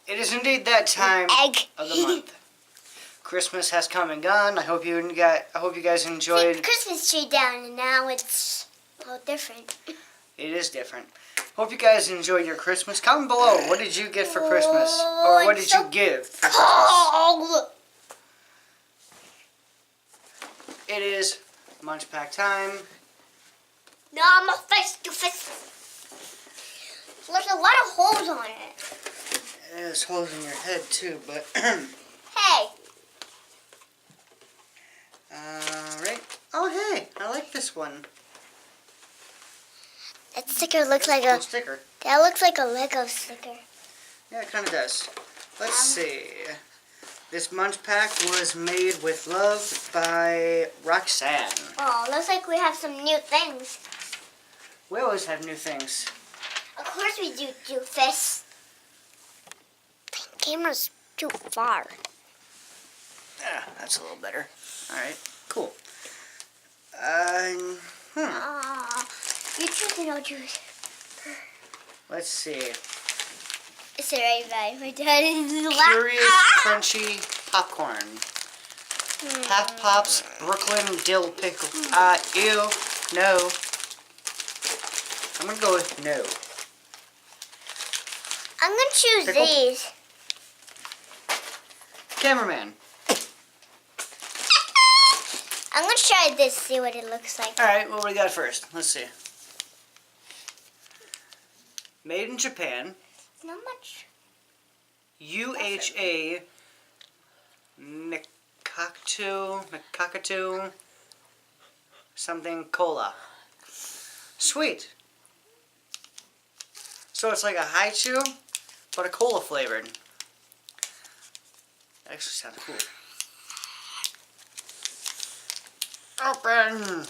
It is indeed that time Egg. of the month. Christmas has come and gone. I hope you guys enjoyed. See the Christmas tree down, and now it's all different. It is different. Hope you guys enjoyed your Christmas. Comment below. What did you get for Christmas, or what did you give for Christmas? Cold. It is Munchpak time. No, I'm a face to face. There's a lot of holes on it. There's holes in your head too, but. Hey. Alright. Oh, hey. I like this one. That sticker looks like Cool a... sticker. That looks like a Lego sticker. Yeah, it kind of does. Let's see. This Munchpak was made with love by Roxanne. Oh, looks like we have some new things. We always have new things. Of course we do, doofus. The camera's too far. Yeah, that's a little better. Alright, cool. You choose and I'll choose. Let's see. It's alright, bye. My dad is Curious crunchy popcorn. Half Pops Brooklyn dill pickle. Ew. No. I'm gonna go with no. I'm gonna choose Pickle? these. Cameraman. I'm gonna try this, see what it looks like. Alright, what do we got first? Let's see. Made in Japan. Not much. UHA Mikakatu something cola. Sweet. So it's like a haichu, but a cola flavored. That actually sounds cool. Open!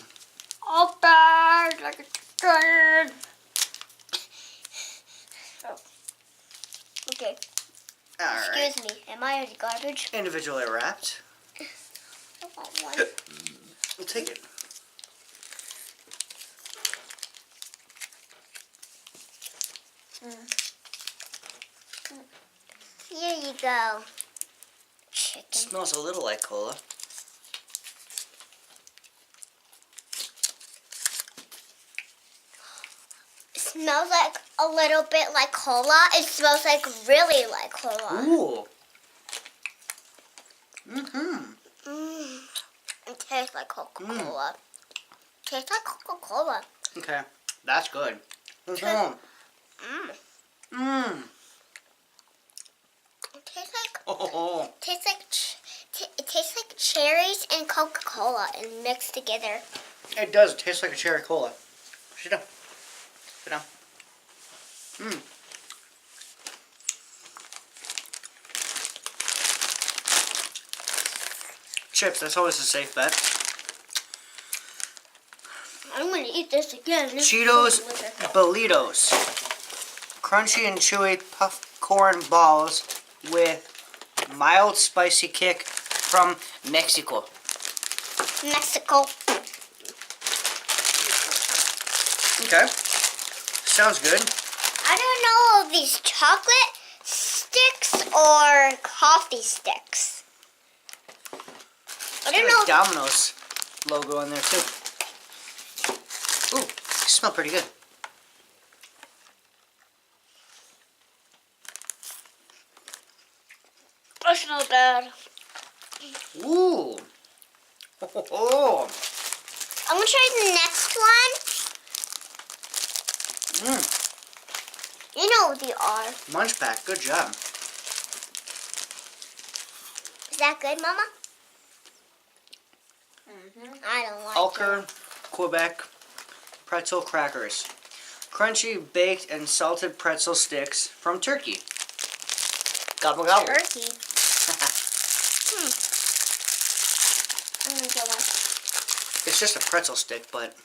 Open like a chicken. Oh. Okay. Alright. Excuse me. Am I in garbage? Individually wrapped. I want one. We'll take it. Here you go. Chicken. Smells a little like cola. It smells like a little bit like cola. It smells like really like cola. Ooh. It tastes like Coca-Cola. Tastes like Coca-Cola. Okay, that's good. Mm-hmm. It tastes like Oh. it tastes like cherries and Coca-Cola and mixed together. It does taste like a cherry cola. Sit down. Sit down. Chips, that's always a safe bet. I'm gonna eat this again. This is Cheetos so delicious. Bolitos. Crunchy and chewy popcorn balls with mild spicy kick from Mexico. Mexico. Okay. Sounds good. I don't know if these chocolate sticks or coffee sticks. I don't know. Domino's logo on there too. Ooh, they smell pretty good. It's not bad. Ooh. Oh. I'm gonna try the next one. You know what they are. Munchpak, good job. Is that good, Mama? I don't like Alker, it. Quebec, pretzel crackers. Crunchy, baked, and salted pretzel sticks from Turkey. Gobble gobble. Turkey. I'm gonna get one. It's just a pretzel stick, but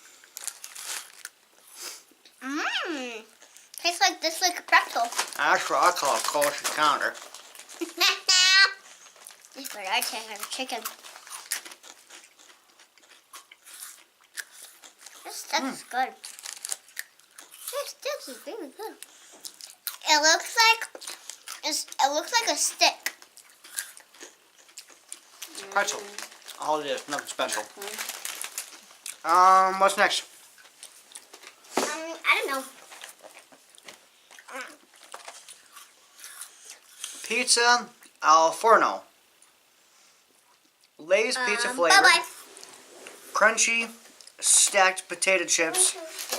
Tastes like this, like a pretzel. that's what I call a culture counter. This is what I taste like a chicken. This stuff is good. This stuff is really good. It looks like It looks like a stick. Pretzel. All it is, nothing special. What's next? I don't know. Pizza al forno. Lay's pizza flavor. Bye-bye. Crunchy, stacked potato chips,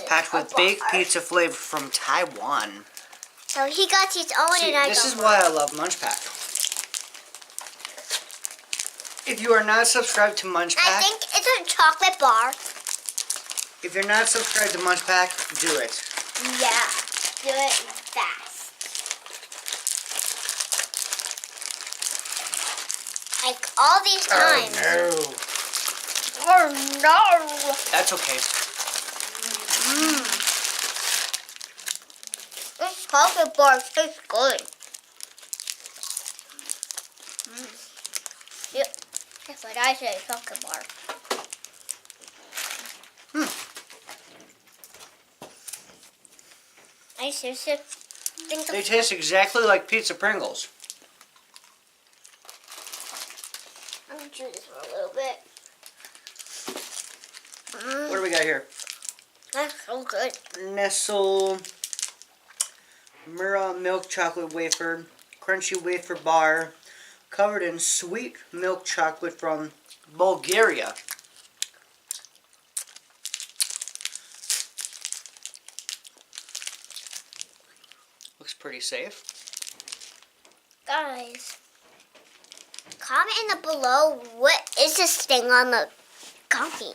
packed with baked pizza flavor from Taiwan. So he got his own See, and I this got is mine. why I love Munchpak. If you are not subscribed to Munchpak, I think it's a chocolate bar. if you're not subscribed to Munchpak, do it. Yeah. Do it fast. Like all these times. No. Oh no. That's okay. This chocolate bar tastes good. Yep. That's what I say, chocolate bar. I seriously think They taste exactly like pizza Pringles. I'm gonna chew this for a little bit. What do we got here? That's so good. Nestle Mura milk chocolate wafer, crunchy wafer bar, covered in sweet milk chocolate from Bulgaria. Looks pretty safe. Guys, comment in the below what is this thing on the coffee.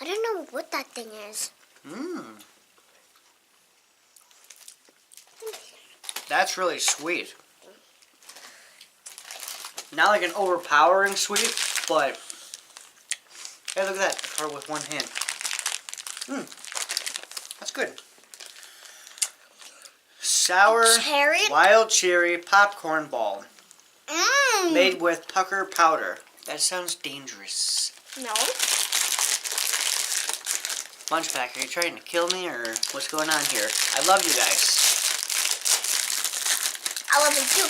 I don't know what that thing is. That's really sweet. Not like an overpowering sweet, but hey, look at that. I caught it with one hand. That's good. Sour Cherry? wild cherry popcorn ball Mmm. made with pucker powder. That sounds dangerous. No. Munchpak, are you trying to kill me or what's going on here? I love you guys. I love it too.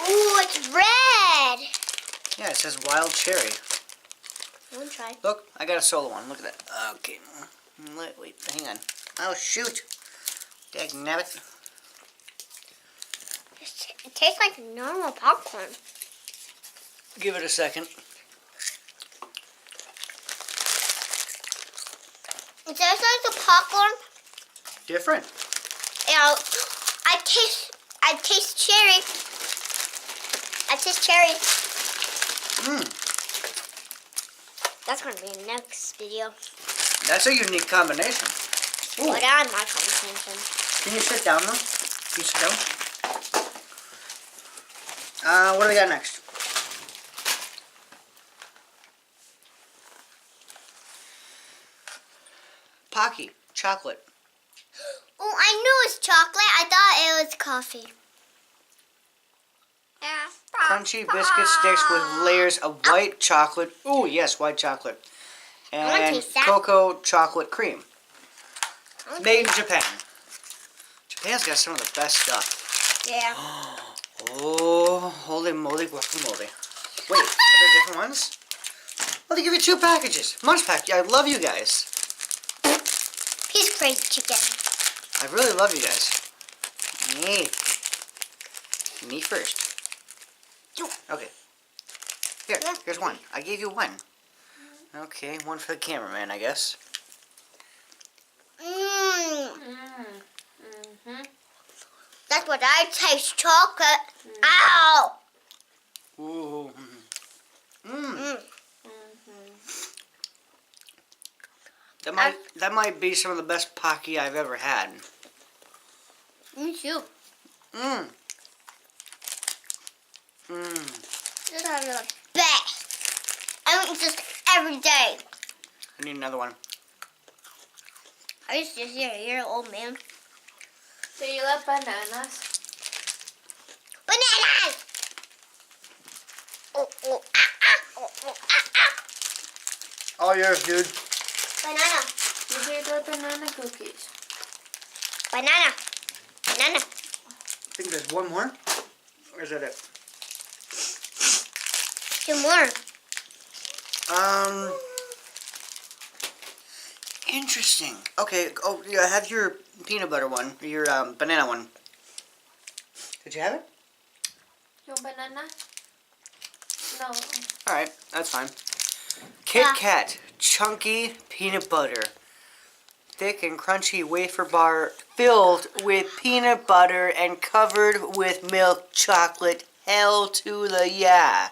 Ooh, it's red. Yeah, it says wild cherry. I want to try. Look, I got a solo one. Look at that. Okay. Wait, hang on. Oh, shoot. Dagnabbit. It tastes like normal popcorn. Give it a second. It tastes like the popcorn. Different. Yeah, I taste cherry. I taste cherry. That's gonna be the next video. That's a unique combination. Ooh. What on my combination? Can you sit down, though? Can you sit down? What do we got next? Pocky, chocolate. Oh, I knew it was chocolate. I thought it was coffee. Crunchy biscuit sticks with layers of white chocolate. Ooh, yes, white chocolate. wanna And taste that. cocoa chocolate cream. Made in Japan. Japan's got some of the best stuff. Yeah. Oh, holy moly guacamole. Wait, are there different ones? Well, they give you 2 packages. Munchpak, I love you guys. He's crazy chicken. I really love you guys. Me. Me first. Okay. Here, here's one. I gave you one. Okay, one for the cameraman, I guess. That's what I taste, chocolate. Ow! Ooh. That might be some of the best Pocky I've ever had. Me too. This is the best. I eat this every day. I need another one. I used to hear you're an old man. Do you like bananas? Bananas! Oh, All yours, dude. Banana. You get the banana cookies. Banana. Banana. I think there's one more. Or is that it? 2 more. Interesting. Okay. Oh, yeah. Have your peanut butter one. Your banana one. Did you have it? Your banana? No. All right. That's fine. Kit Kat chunky peanut butter. Thick and crunchy wafer bar filled with peanut butter and covered with milk chocolate. Hell to the yeah.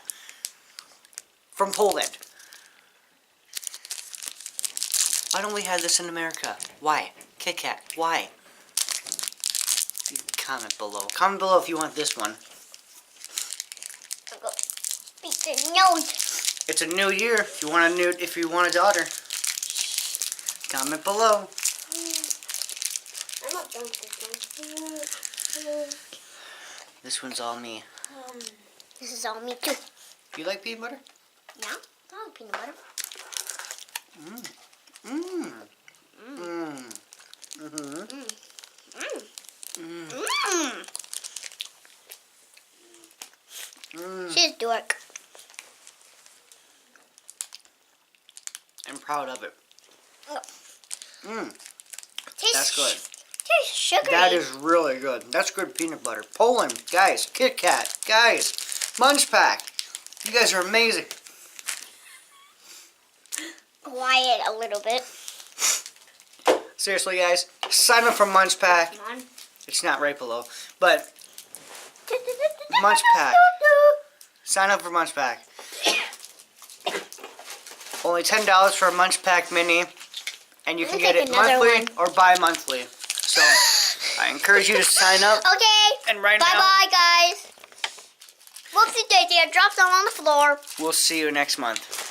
From Poland. Why don't we have this in America? Why? Kit Kat, why? Comment below. Comment below if you want this one. I'll go beat the nose. It's a new year. If you want a daughter. Comment below. I'm not done with this one. This one's all me. This is all me too. You like peanut butter? Yeah, I like peanut butter. Mmm. Mmm. Mm-hmm. She's a dork. I'm proud of it. Mmm. That's good. Tastes sugary. That is really good. That's good peanut butter. Poland, guys. Kit Kat, guys. Munchpak. You guys are amazing. Quiet a little bit. Seriously, guys. Sign up for Munchpak. Come on. It's not right below. But Munchpak. Sign up for Munchpak. Only $10 for a Munchpak mini. And you can get it monthly or bi-monthly. So, I encourage you to sign up. Okay. And right now, Bye-bye, guys. Whoopsie daisy, I dropped them on the floor. we'll see you next month.